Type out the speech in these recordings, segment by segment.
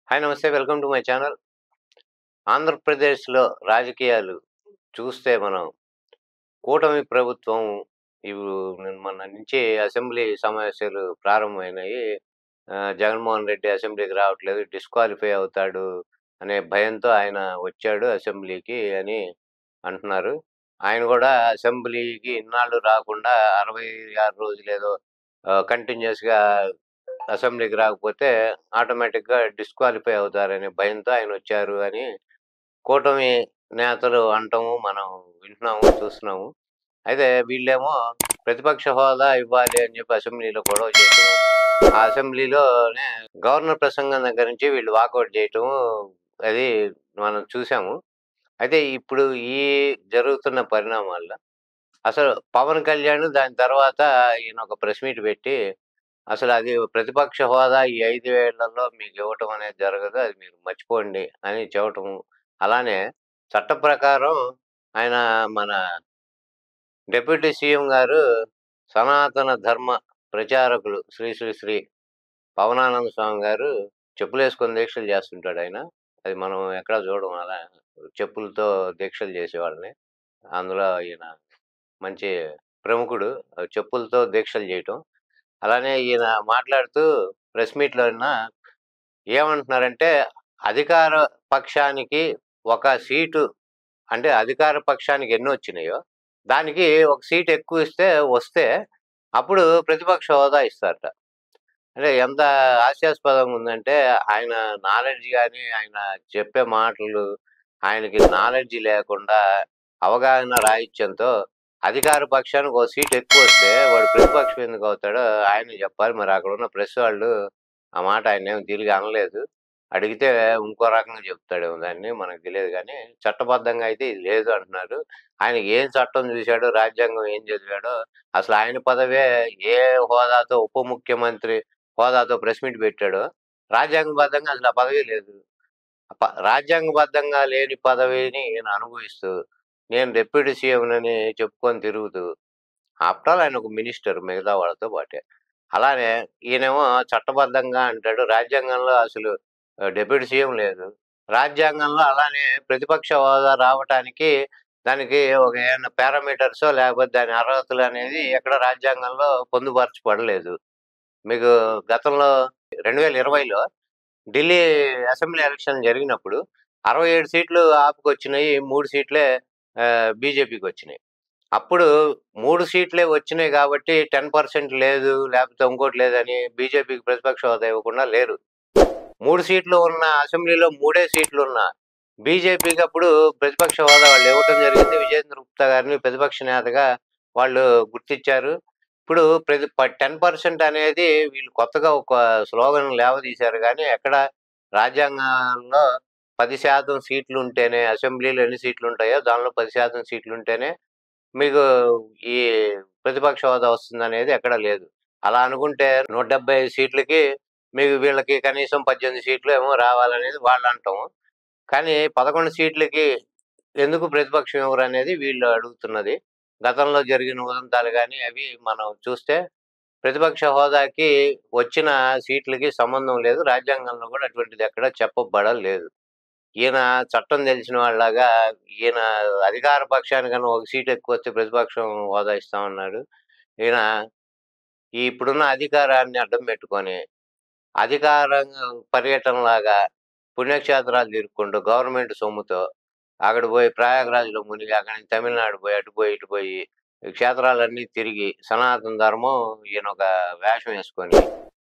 Hi నమస్తే. Welcome to my channel. ఆంధ్రప్రదేశ్‌లో రాజకీయాలు చూస్తే మనం కూటమి ప్రభుత్వం ఇవు మొన్న నుంచి అసెంబ్లీ సమావేశాలు ప్రారంభమైనాయి. జగన్మోహన్ రెడ్డి అసెంబ్లీకి రావట్లేదు. డిస్‌క్వాలిఫై అవుతాడు అనే భయంతో ఆయన వచ్చాడు అసెంబ్లీకి అని అంటున్నారు. ఆయన గూడా అసెంబ్లీకి ఇన్నాళ్ళు రాకుండా 66 రోజులేదో కంటిన్యూయస్‌గా అసెంబ్లీకి రాకపోతే ఆటోమేటిక్‌గా డిస్‌క్వాలిఫై అవుతారనే భయంతో ఆయనొచ్చారు అని కూటమి నేతలు అనటము మనం వింటున్నాము, చూస్తున్నాము. అయితే వీళ్ళేమో ప్రతిపక్ష హోదా ఇవ్వాలి అని చెప్పి అసెంబ్లీలో గొడవ చేయటము. ఆ అసెంబ్లీలోనే గవర్నర్ ప్రసంగం దగ్గర నుంచి వీళ్ళు వాకౌట్ చేయటము అది మనం చూసాము. అయితే ఇప్పుడు ఈ జరుగుతున్న పరిణామాల్లో అసలు పవన్ కళ్యాణ్ దాని తర్వాత ఈయన ఒక ప్రెస్ మీట్ పెట్టి అసలు అది ప్రతిపక్ష హోదా ఈ 5 ఏళ్లలో మీకు ఇవ్వటం అనేది జరగదు. అది మీరు మర్చిపోండి అని చెప్పటము. అలానే చట్ట ప్రకారం ఆయన మన డిప్యూటీ సీఎం గారు సనాతన ధర్మ ప్రచారకులు శ్రీ శ్రీ శ్రీ పవనానంద స్వామి గారు చెప్పులేసుకొని దీక్షలు చేస్తుంటాడాయన. అది మనం ఎక్కడా చూడం అలా చెప్పులతో దీక్షలు చేసేవాళ్ళని. అందులో ఈయన మంచి ప్రముఖుడు. చెప్పులతో దీక్షలు చేయటం. అలానే ఈయన మాట్లాడుతూ ప్రెస్ మీట్‌లోన ఏమంటున్నారంటే, అధికార పక్షానికి ఒక సీటు అంటే అధికార పక్షానికి ఎన్నొచ్చినాయో, దానికి ఒక సీట్ ఎక్కువిస్తే వస్తే అప్పుడు ప్రతిపక్ష హోదా ఇస్తారట. అంటే ఎంత హాస్యాస్పదంగా ఉందంటే, ఆయన నాలెడ్జ్ గాని, ఆయన చెప్పే మాటలు, ఆయనకి నాలెడ్జ్ లేకుండా అవగాహన రాహిత్యంతో అధికార పక్షానికి ఒక సీట్ ఎక్కువొస్తే వాడు ప్రతిపక్షం ఎందుకు అవుతాడో ఆయనే చెప్పాలి. మరి అక్కడున్న ప్రెస్ వాళ్ళు ఆ మాట ఆయన్నేమి తిరిగి అనలేదు. అడిగితే ఇంకో రకంగా చెప్తాడేమో దాన్ని మనకు తెలియదు గానీ, చట్టబద్ధంగా అయితే ఇది లేదు అంటున్నారు. ఆయన ఏం చట్టం చూసాడో, రాజ్యాంగం ఏం చదివాడో, అసలు ఆయన పదవే ఏ హోదాతో ఉప ముఖ్యమంత్రి హోదాతో ప్రెస్ మీట్ పెట్టాడో, రాజ్యాంగబద్ధంగా అసలు ఆ పదవి లేదు. రాజ్యాంగబద్ధంగా లేని పదవిని ఈయన అనుభవిస్తూ, నేను డిప్యూటీ సీఎంనని చెప్పుకొని తిరుగుతూ, ఆఫ్టర్ ఆల్ ఆయన ఒక మినిస్టర్ మిగతా వాళ్ళతో పాటే. అలానే ఈయనేమో చట్టబద్ధంగా అంటాడు. రాజ్యాంగంలో అసలు డిప్యూటీ సీఎం లేదు. రాజ్యాంగంలో అలానే ప్రతిపక్ష హోదా రావటానికి దానికి ఒక ఏమన్నా పారామీటర్సో లేకపోతే దాని అర్హతలు అనేది ఎక్కడ రాజ్యాంగంలో పొందుపరచబడలేదు. మీకు గతంలో 2020లో ఢిల్లీ అసెంబ్లీ ఎలక్షన్ జరిగినప్పుడు 67 సీట్లు ఆప్‌కొచ్చినాయి. 3 సీట్లే బీజేపీకొచ్చినాయి. అప్పుడు 3 సీట్లే వచ్చినాయి కాబట్టి 10% లేదు, లేకపోతే ఇంకోటి లేదని బీజేపీకి ప్రతిపక్ష హోదా ఇవ్వకుండా లేరు. 3 సీట్లు ఉన్న అసెంబ్లీలో 3 సీట్లున్న బీజేపీకి అప్పుడు ప్రతిపక్ష హోదా వాళ్ళు ఇవ్వటం జరిగింది. విజేంద్ర గుప్తా గారిని ప్రతిపక్ష నేతగా వాళ్ళు గుర్తించారు. ఇప్పుడు 10% అనేది వీళ్ళు కొత్తగా ఒక స్లోగన్ లేవదీశారు గానీ, ఎక్కడ రాజ్యాంగంలో 10% సీట్లుంటేనే అసెంబ్లీలో ఎన్ని సీట్లుంటాయో దానిలో 10% సీట్లుంటేనే మీకు ఈ ప్రతిపక్ష హోదా వస్తుందనేది ఎక్కడా లేదు. అలా అనుకుంటే 175 సీట్లకి మీకు వీళ్ళకి కనీసం 18 సీట్లు ఏమో రావాలనేది వాళ్ళంటం. కానీ 11 సీట్లకి ఎందుకు ప్రతిపక్షం ఇవ్వరనేది వీళ్ళు అడుగుతున్నది. గతంలో జరిగిన ఉదంతాలు గాని అవి మనం చూస్తే ప్రతిపక్ష హోదాకి వచ్చిన సీట్లకి సంబంధం లేదు. రాజ్యాంగంలో కూడా అటువంటిది ఎక్కడ చెప్పబడలేదు. ఈయన చట్టం తెలిసిన వాళ్ళలాగా ఈయన అధికార పక్షానికన్నా ఒక సీట్ ఎక్కువొస్తే ప్రతిపక్షం హోదా ఇస్తామన్నాడు. ఈయన ఈ ఇప్పుడున్న అధికారాన్ని అడ్డం పెట్టుకొని అధికారం పర్యటనలాగా పుణ్యక్షేత్రాలు తిరుక్కుంటూ గవర్నమెంట్ సొమ్ముతో అక్కడ పోయి ప్రయాగరాజ్‌లో మునిగి అక్కడి నుంచి తమిళనాడు పోయి, అటు పోయి, ఇటు పోయి ఈ క్షేత్రాలన్నీ తిరిగి సనాతన ధర్మం ఈయనొక వేషం యేసుకొని,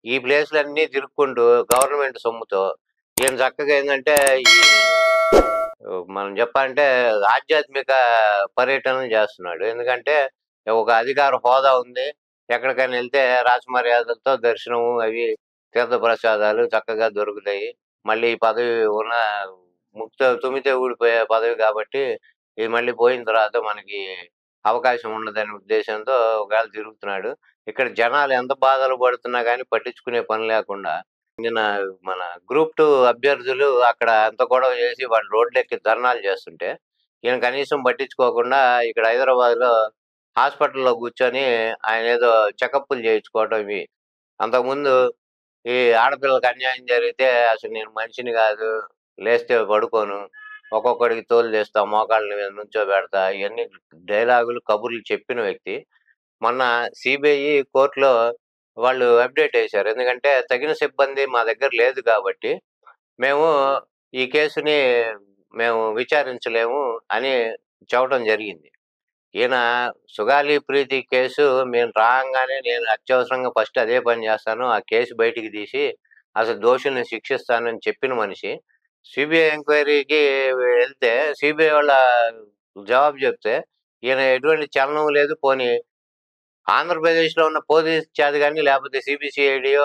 ఈ ప్లేసులన్నీ తిరుక్కుంటూ గవర్నమెంట్ సొమ్ముతో ఈయన చక్కగా ఏందంటే ఈ మనం చెప్పాలంటే ఆధ్యాత్మిక పర్యటనలు చేస్తున్నాడు. ఎందుకంటే ఒక అధికార హోదా ఉంది. ఎక్కడికైనా ఎళ్తే రాచమర్యాదలతో దర్శనము అవి తీర్థ ప్రసాదాలు చక్కగా దొరుకుతాయి. మళ్ళీ ఈ పదవి ఉన్న తుమ్మితే ఊడిపోయే పదవి కాబట్టి, ఇది మళ్ళీ పోయిన తర్వాత మనకి అవకాశం ఉండదనే ఉద్దేశంతో ఒకవేళ తిరుగుతున్నాడు. ఇక్కడ జనాలు ఎంత బాధలు పడుతున్నా గాని పట్టించుకునే పని లేకుండా నిన్న మన గ్రూప్ 2 అభ్యర్థులు అక్కడ అంత గొడవ చేసి వాళ్ళు రోడ్లెక్కి ధర్నాలు చేస్తుంటే, ఈయన కనీసం పట్టించుకోకుండా ఇక్కడ హైదరాబాద్‌లో హాస్పిటల్‌లో కూర్చొని ఆయనేదో చెకప్పులు చేయించుకోవటం ఇవి. అంతకుముందు ఈ ఆడపిల్లకి అన్యాయం జరిగితే అసలు నేను మనిషిని కాదు, లేస్తే పడుకోను, ఒక్కొక్కడికి తోలు తీస్తా, మోకాళ్ళ మీద నుంచోబెడతా, ఇవన్నీ డైలాగులు, కబుర్లు చెప్పిన వ్యక్తి మొన్న సిబిఐ కోర్టులో వాళ్ళు అప్డేట్ చేశారు. ఎందుకంటే తగిన సిబ్బంది మా దగ్గర లేదు కాబట్టి మేము ఈ కేసుని మేము విచారించలేము అని చెప్పడం జరిగింది. ఈయన సుగాలి ప్రీతి కేసు మేము రాంగానే నేను అత్యవసరంగా ఫస్ట్ అదే పని చేస్తాను. ఆ కేసు బయటికి తీసి అసలు దోషుల్ని శిక్షిస్తానని చెప్పిన మనిషి సిబిఐ ఎంక్వైరీకి వెళ్తే సిబిఐ వాళ్ళ జవాబు చెప్తే ఈయన ఎటువంటి చలనం లేదు. పోనీ ఆంధ్రప్రదేశ్‌లో ఉన్న పోలీస్ చేత గాని, లేపోతే సీబీసీఐడీయో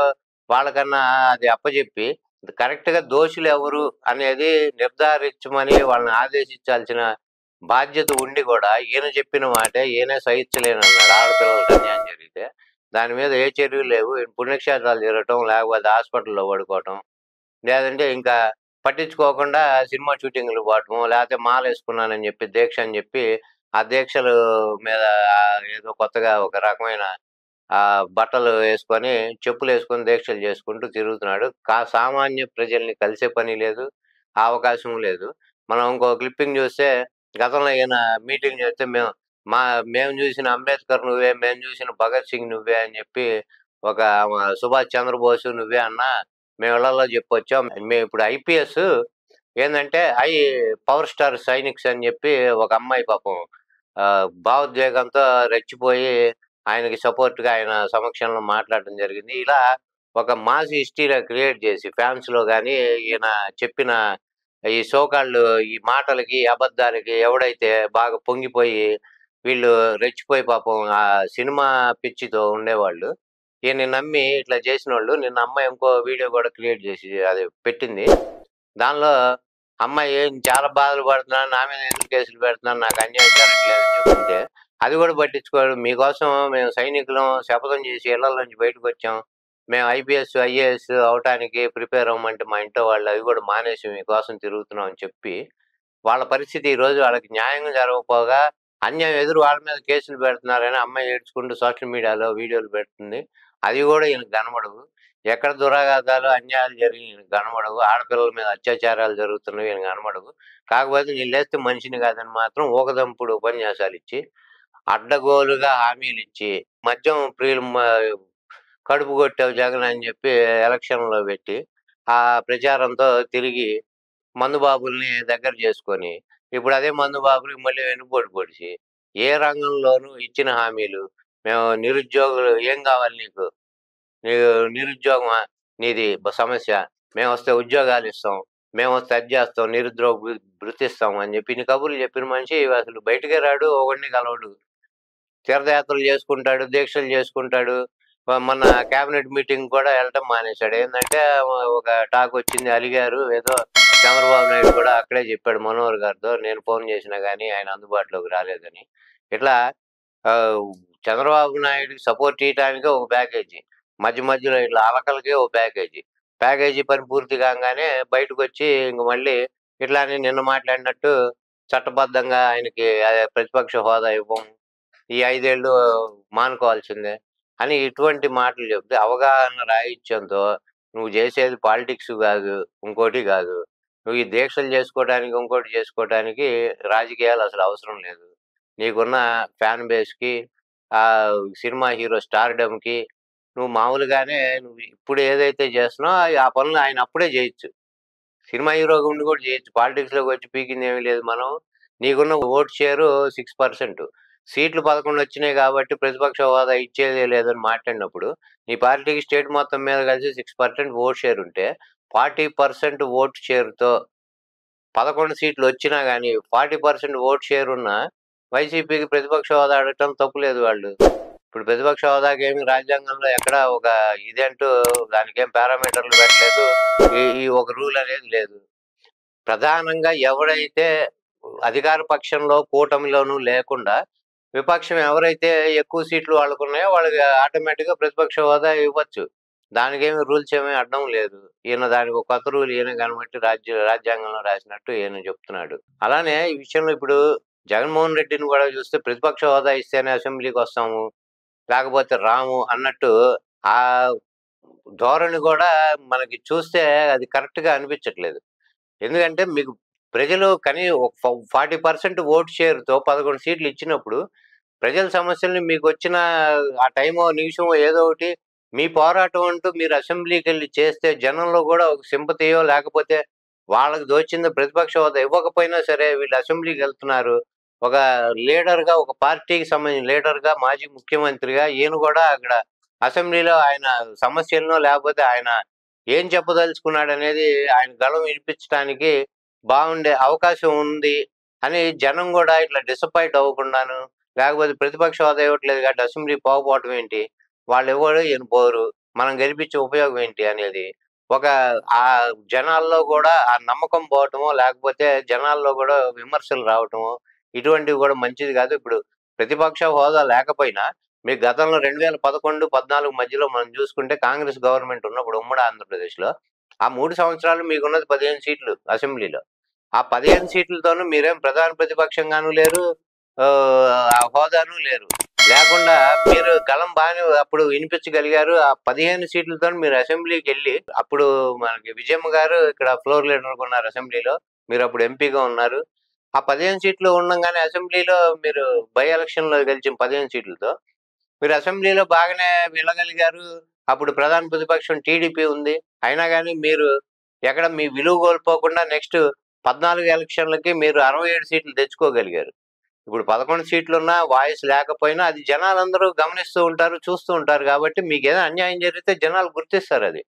వాళ్ళకన్నా అది అప్పజెప్పి, కరెక్ట్‌గా దోషులెవరు అనేది నిర్ధారించమని వాళ్ళని ఆదేశించాల్సిన బాధ్యత ఉండి గూడా, ఈయన చెప్పిన మాటే ఈయనే సహించలేనన్నాడు. ఆడపిల్లలకి అన్యాయం జరిగితే. దాని మీద ఏ చర్యలు లేవు. పుణ్యక్షేత్రాలు తిరగటం, లేకపోతే హాస్పిటల్‌లో పడుకోవటం, లేదంటే ఇంకా పట్టించుకోకుండా సినిమా షూటింగ్‌లకి పోవటమో, లేతే మాలేసుకున్నానని చెప్పి, దీక్ష అని చెప్పి, ఆ దీక్షలు మీద ఏదో కొత్తగా ఒక రకమైన బట్టలు వేసుకొని, చెప్పులేసుకొని దీక్షలు చేసుకుంటూ తిరుగుతున్నాడు. సామాన్య ప్రజల్ని కలిసే పని లేదు. ఆ అవకాశం లేదు. మనం ఇంకో క్లిప్పింగ్ చూస్తే, గతంలో ఈయన మీటింగ్ చేస్తే మేము చూసిన అంబేద్కర్ నువ్వే, మేము చూసిన భగత్ సింగ్ నువ్వే అని చెప్పి, ఒక సుభాష్ చంద్రబోసు నువ్వే అన్నా, మేము ఇళ్లల్లో చెప్పొచ్చాం. మేమిప్పుడు ఐపీఎస్ ఏందంటే, పవర్ స్టార్ సైనిక్స్ అని చెప్పి ఒక అమ్మాయి పాపం భావోద్వేగంతో రెచ్చిపోయి ఆయనకి సపోర్ట్‌గా ఆయన సమక్షంలో మాట్లాడడం జరిగింది. ఇలా ఒక మాస్ హిస్టీరియా క్రియేట్ చేసి ఫ్యాన్స్‌లో గాని, ఈయన చెప్పిన ఈ సో కాల్డ్ ఈ మాటలకి, అబద్ధాలకి ఎవడైతే బాగా పొంగిపోయి వీళ్ళు రెచ్చిపోయి పాపం ఆ సినిమా పిచ్చితో ఉండేవాళ్ళు. ఈయన్ని నమ్మి ఇట్లా చేసినోళ్ళు నిన్న అమ్మాయి ఇంకో వీడియో కూడా క్రియేట్ చేసి అది పెట్టింది. దానిలో అమ్మాయి చాలా బాధలు పడుతున్నాను. నా మీద ఎందుకు కేసులు పెడుతున్నారు? నాకు అన్యాయం జరగట్లేదని చెప్తుంటే, అది కూడా పట్టించుకోడు. మీకోసం మేము సైనికులం శపథం చేసి ఇళ్లల నుంచి బయటకొచ్చాం. మేము ఐపీఎస్, ఐఏఎస్ అవ్వటానికి ప్రిపేర్ అవ్వమంటే మా ఇంట్లో వాళ్ళు అవి కూడా మానేసి మీకోసం తిరుగుతున్నాం అని చెప్పి, వాళ్ళ పరిస్థితి ఈరోజు వాళ్ళకి న్యాయం జరగకపోగా అన్యాయం ఎదురు వాళ్ళ మీద కేసులు పెడుతున్నారని అమ్మాయి ఏడ్చుకుంటూ సోషల్ మీడియాలో వీడియోలు పెడుతుంది. అది కూడా ఈయనకు కనబడవు. ఎక్కడ దురాఘాతాలు, అన్యాయాలు జరిగి ఈయనకు కనబడవు. ఆడపిల్లల మీద అత్యాచారాలు జరుగుతున్నవి ఈయనకు కనబడవు. కాకపోతే నేను లేస్తే మనిషిని కాదని మాత్రం ఊకదంపుడు ఉపన్యాసాలిచ్చి, అడ్డగోలుగా హామీలిచ్చి, మద్యం ప్రియులు కడుపు కొట్టావు జగన్ అని చెప్పి ఎలక్షన్‌లో పెట్టి, ఆ ప్రచారంతో తిరిగి మందు బాబుల్ని దగ్గర చేసుకొని, ఇప్పుడు అదే మందు బాబులకి మళ్ళీ వెన్నుపోటు పొడిచి, ఏ రంగంలోనూ ఇచ్చిన హామీలు, మేము నిరుద్యోగులు ఏం కావాలి నీకు? నీకు నిరుద్యోగమా నీది సమస్య? మేమొస్తే ఉద్యోగాలిస్తాం. మేమొస్తే అది జేస్తాం. నిరుద్యోగ భృతిస్తాం అని జెప్పి ఇన్ని కబుర్లు చెప్పిన మనిషి అసలు బయటికే రాడు. ఎవడిని కలవడు. తీర్థయాత్రలు చేసుకుంటాడు. దీక్షలు చేసుకుంటాడు. మొన్న క్యాబినెట్ మీటింగ్ కూడా ఎళ్ళటం మానేశాడు. ఏందంటే ఒక టాకొచ్చింది అలిగారు. ఏదో చంద్రబాబు నాయుడు కూడా అక్కడే చెప్పాడు మనోహర్ గారితో. నేను ఫోన్ చేసినా గానీ ఆయన అందుబాటులోకి రాలేదని. ఇట్లా ఆహ్, చంద్రబాబు నాయుడుకి సపోర్ట్ ఇయటానికే ఒక ప్యాకేజీ. మధ్య మధ్యలో ఇట్లా అలకలకి ఓ ప్యాకేజీ. ప్యాకేజీ పని పూర్తి కాంగానే బయటకొచ్చి ఇంక మళ్ళీ ఇట్లానే నిన్న మాట్లాడినట్టు చట్టబద్ధంగా ఆయనకి ప్రతిపక్ష హోదా ఇవ్వం. ఈ 5 ఏళ్ళు మానుకోవాల్సిందే అని ఇటువంటి మాటలు చెప్తే అవగాహన రాహిత్యంతో నువ్వు చేసేది పాలిటిక్స్ గాదు. ఇంకోటి గాదు. నువ్వు ఈ దీక్షలు చేసుకోవడానికి, ఇంకోటి చేసుకోవటానికి రాజకీయాలు అసలు అవసరం లేదు. నీకున్న ఫ్యాన్ బేస్‌కి సినిమా హీరో స్టార్‌డమ్‌కి నువ్వు మామూలుగానే నువ్వు ఇప్పుడు ఏదైతే చేస్తున్నావో ఆ పనులు ఆయన అప్పుడే జేయొచ్చు. సినిమా హీరోగా ఉండి కూడా చేయొచ్చు. పాలిటిక్స్‌లోకి వచ్చి పీకిందేమీ లేదు మనం. నీకున్న ఓట్ షేరు 6%. సీట్లు 11 వచ్చినాయి కాబట్టి ప్రతిపక్ష హోదా ఇచ్చేదే లేదని మాట్లాడినప్పుడు, నీ పార్టీకి స్టేట్ మొత్తం మీద కలిసి 6% ఓట్ షేర్ ఉంటే, 40% ఓట్ షేర్‌తో 11 సీట్లు వచ్చినా గాని 40% ఓట్ షేర్ ఉన్న వైసీపీకి ప్రతిపక్ష హోదా అడగటం తప్పులేదు వాళ్ళు. ఇప్పుడు ప్రతిపక్ష హోదాకేమి రాజ్యాంగంలో ఎక్కడా ఒక ఇదంటూ దానికేం పారామీటర్లు పెట్టలేదు. ఈ ఒక రూల్ అనేది లేదు. ప్రధానంగా ఎవడైతే అధికార పక్షంలో, కూటమిలోనూ లేకుండా విపక్షం ఎవరైతే ఎక్కువ సీట్లు వాళ్ళకున్నాయో వాళ్ళకి ఆటోమేటిక్‌గా ప్రతిపక్ష హోదా ఇవ్వచ్చు. దానికేమి రూల్స్ ఏమి అడ్డం లేదు. ఈయన దానికి ఒక కొత్త రూల్ ఈయనే కనిపెట్టి రాజ్యాంగంలో రాసినట్టు ఈయన చెప్తున్నాడు. అలానే ఈ విషయంలో ఇప్పుడు జగన్మోహన్ రెడ్డిని కూడా చూస్తే ప్రతిపక్ష హోదా ఇస్తేనే అసెంబ్లీకొస్తాము. లేకపోతే రాము అన్నట్టు ఆహ్, ధోరణి గూడా మనకి చూస్తే అది కరెక్ట్‌గా అనిపించట్లేదు. ఎందుకంటే మీకు ప్రజలు ఒక 40% ఓట్ షేర్‌తో 11 సీట్లు ఇచ్చినప్పుడు, ప్రజల సమస్యల్ని మీకొచ్చిన ఆ టైమో, నిమిషమో ఏదో ఒకటి మీ పోరాటం అంటూ మీరు అసెంబ్లీకెళ్ళి చేస్తే జనంలో గూడా ఒక సింపతియో లేకపోతే వాళ్ళకి దోచింది ప్రతిపక్ష హోదా ఇవ్వకపోయినా సరే వీళ్ళు అసెంబ్లీకెళ్తున్నారు. ఒక లీడర్‌గా ఒక పార్టీకి సంబంధించిన లీడర్‌గా, మాజీ ముఖ్యమంత్రిగా ఈయన గూడా అక్కడ అసెంబ్లీలో ఆయన సమస్యలనో లేకపోతే ఆయన ఏం చెప్పదలుచుకున్నాడనేది ఆయన గళం వినిపించటానికి బావుండే అవకాశం ఉంది అని జనం గూడా ఇట్లా డిసప్పాయింట్ అవ్వకుండాను, లేకపోతే ప్రతిపక్ష హోదా ఇవ్వట్లేదు కాబట్టి అసెంబ్లీ పోకపోవటం ఏంటి? వాళ్ళివ్వరు, ఈయన పోరు. మనం గెలిపించే ఉపయోగం ఏంటి అనేది ఒక జనాల్లో గూడా ఆ నమ్మకం పోవటమో, లేకపోతే జనాల్లో గూడా విమర్శలు రావటమో, ఇటువంటివి గూడా మంచిది గాదు. ఇప్పుడు ప్రతిపక్ష హోదా లేకపోయినా మీకు గతంలో 2011, 14 మధ్యలో మనం జూసుకుంటే కాంగ్రెస్ గవర్నమెంట్ ఉన్నప్పుడు ఉమ్మడి ఆంధ్రప్రదేశ్‌లో ఆ 3 సంవత్సరాలు మీకున్నది 15 సీట్లు అసెంబ్లీలో. ఆ 15 సీట్లతోనూ మీరేం ప్రధాన ప్రతిపక్షంగాను లేరు. ఆ హోదాను లేరు. లేకుండా మీరు గళం బానే అప్పుడు వినిపించగలిగారు. ఆ 15 సీట్లతోని మీరు అసెంబ్లీకెళ్ళి అప్పుడు మనకి విజయమ్మ గారు ఇక్కడ ఫ్లోర్ లీడర్‌గా ఉన్నారు అసెంబ్లీలో. మీరప్పుడు ఎంపీగా ఉన్నారు. ఆ 15 సీట్లు ఉండంగానే అసెంబ్లీలో మీరు బై ఎలక్షన్‌లో గెలిచిన 15 సీట్లతో మీరు అసెంబ్లీలో బాగానే వెళ్ళగలిగారు. అప్పుడు ప్రధాన ప్రతిపక్షం టీడీపీ ఉంది. అయినా గాని మీరు ఎక్కడ మీ విలువ కోల్పోకుండా నెక్స్ట్ 14 ఎలక్షన్‌లకి మీరు 67 సీట్లు తెచ్చుకోగలిగారు. ఇప్పుడు 11 సీట్లున్నా, వాయిస్ లేకపోయినా అది జనాలందరూ గమనిస్తూ ఉంటారు, చూస్తూ ఉంటారు గాబట్టి మీకేదో అన్యాయం జరిగితే జనాలు గుర్తిస్తారది.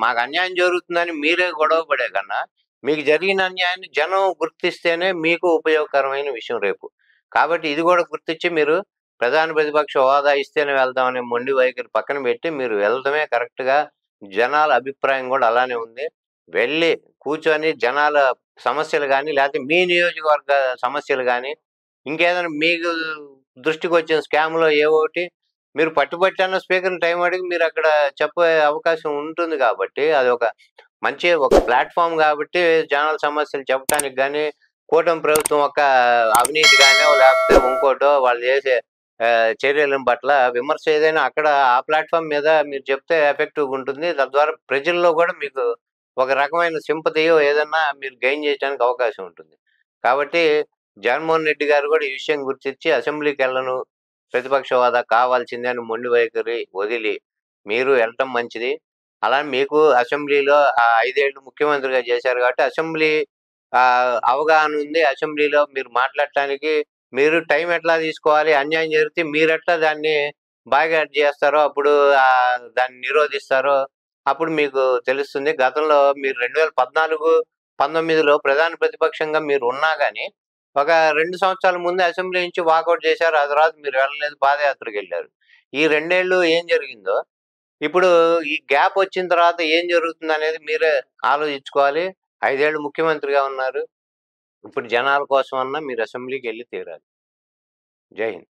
మాకు అన్యాయం జరుగుతుందని మీరే గొడవ పడే కన్నా, మీకు జరిగిన అన్యాయాన్ని జనం గుర్తిస్తేనే మీకు ఉపయోగకరమైన విషయం రేపు. కాబట్టి ఇది గూడా గుర్తించి మీరు ప్రధాన ప్రతిపక్ష హోదా ఇస్తేనే వెళ్తామనే మొండి వైఖరి పక్కన పెట్టి మీరు వెళ్ళడమే కరెక్ట్‌గా జనాల అభిప్రాయం గూడా అలానే ఉంది. వెళ్ళి కూర్చొని జనాల సమస్యలు గాని, లేతే మీ నియోజకవర్గ సమస్యలు గాని, ఇంకేదైనా మీకు దృష్టికొచ్చిన స్కామ్‌లో ఏవోటి మీరు పట్టుబట్టన్నా స్పీకర్‌ని టైం అడిగి మీరక్కడ చెప్పే అవకాశం ఉంటుంది గాబట్టి, అదొక మంచి ఒక ప్లాట్‌ఫార్మ్ గాబట్టి జనాల సమస్యలు చెప్పటానికి గాని, కూటమి ప్రభుత్వం యొక్క అవినీతి గానో, లేకపోతే ఇంకోటో వాళ్ళు చేసే చర్యలను పట్ల విమర్శ ఏదైనా అక్కడ ఆ ప్లాట్‌ఫార్మ్ మీద మీరు చెప్తే ఎఫెక్టివ్‌గా ఉంటుంది. తద్వారా ప్రజల్లో గూడా మీకు ఒక రకమైన సింపతియో ఏదన్నా మీరు గెయిన్ చేయటానికి అవకాశం ఉంటుంది. కాబట్టి జగన్మోహన్ రెడ్డి గారు గూడా ఈ విషయం గుర్తించి అసెంబ్లీకెళ్ళను, ప్రతిపక్ష హోదా కావాల్సిందే అని మొండి వైఖరి వదిలి, మీరు ఎళ్ళటం మంచిది. అలానే మీకు అసెంబ్లీలో 5 ఏళ్ళు ముఖ్యమంత్రిగా చేశారు కాబట్టి అసెంబ్లీ అవగాహన ఉంది. అసెంబ్లీలో మీరు మాట్లాడటానికి మీరు టైం ఎట్లా తీసుకోవాలి, అన్యాయం జరిగితే మీరెట్లా దాన్ని బాయ్‌కాట్ జేస్తారో, అప్పుడు దాన్ని నిరోధిస్తారో అప్పుడు మీకు తెలుస్తుంది. గతంలో మీరు 2014, 19లో ప్రధాన ప్రతిపక్షంగా మీరు ఉన్నా గాని, ఒక 2 సంవత్సరాల ముందే అసెంబ్లీ నుంచి వాకౌట్ చేశారు. ఆ తర్వాత మీరు వెళ్ళలేదు. పాదయాత్రకెళ్లారు. ఈ 2 ఏళ్ళు ఏం జరిగిందో, ఇప్పుడు ఈ గ్యాప్ వచ్చిన తర్వాత ఏం జరుగుతుందనేది మీరే ఆలోచించుకోవాలి. 5 ఏళ్ళు ముఖ్యమంత్రిగా ఉన్నారు. ఇప్పుడు జనాల కోసమన్నా మీరు అసెంబ్లీకెళ్లి తీరాలి. జై హింద్.